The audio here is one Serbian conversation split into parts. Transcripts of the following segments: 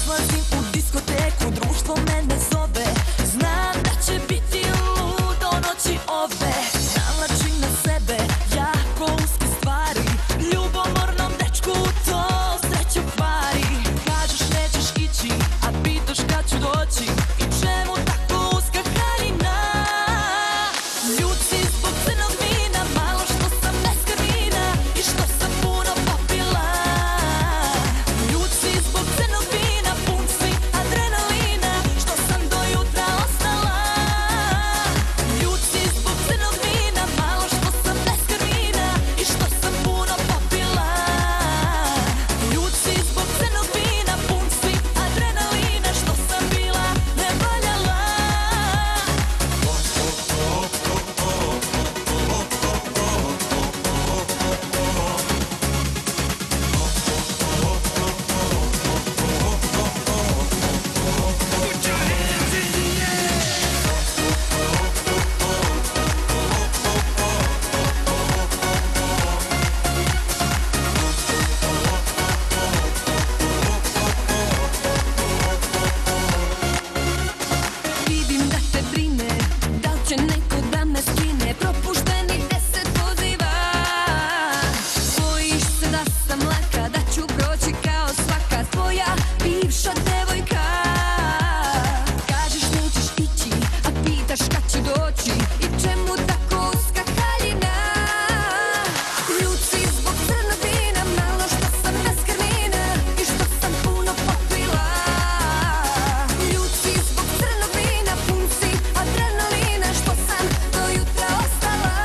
Odlazim u diskoteku, društvo mene zove. Znam da će biti ludo noći ove. Navlačim na sebe jako uske stvari. Ljubomornom dečku to sreću kvari. Kažeš nećeš ići, a pitaš kad ću doći. I čemu tako uska haljina? Ljud si zbog crnog vina, malo što sam neskrvina i što sam puno popila. Ljud si zbog crnog vina, pun si adrenalina, što sam do jutra ostala. Ljud si zbog crnog vina, malo što sam neskrvina i što sam puno popila. Ljud si zbog crnog vina, pun si adrenalina, što sam bila nevaljala. Vidim da te brine, da li će neko da me skine. Propuštenih 10 poziva. Bojiš se da sam laka, da ću proći kao svaka tvoja bivša devojka. Kažeš nećeš ići, a pitaš kad ću doći. I čemu tako uska haljina? Ljud si zbog crnog vina, malo što sam neskrvina i što sam puno popila. Ljud si zbog crnog vina, pun si adrenalina, što sam do jutra ostala.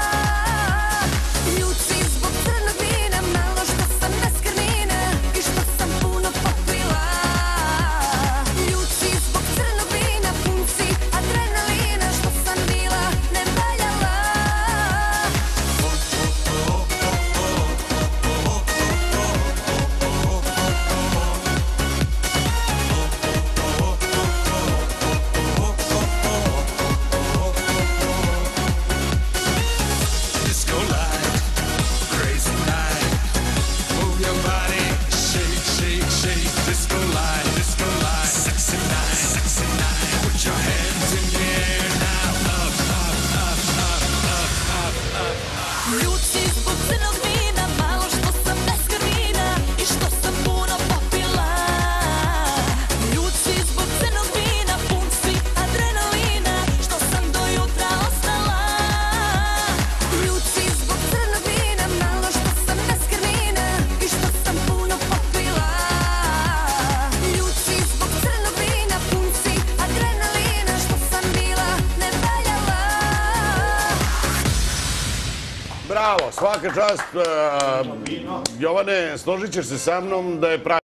Ljud si zbog crnog vina, malo što sam neskrvina i što sam puno popila. Ljud si zbog crnog vina, pun si adrenalina, što sam bila nevaljala. Disco light, crazy night. Move your body, shake, shake, shake. Disco light, sexy night. Put your hands in the air now, up, up, up, up, up, up, up. Ljud si zbog crnog vina, malo što sam neskrvina i što sam puno popila. Ljud si zbog crnog vina, pun si adrenalina, što sam do jutra ostala. Ljud si zbog crnog vina, malo što sam neskrvina i što sam puno popila. Ljud si zbog crnog vina, pun si adrenalina, što sam bila nevaljala. Bravo, svaka čast. Jovane, složit ćeš se sa mnom da je pravi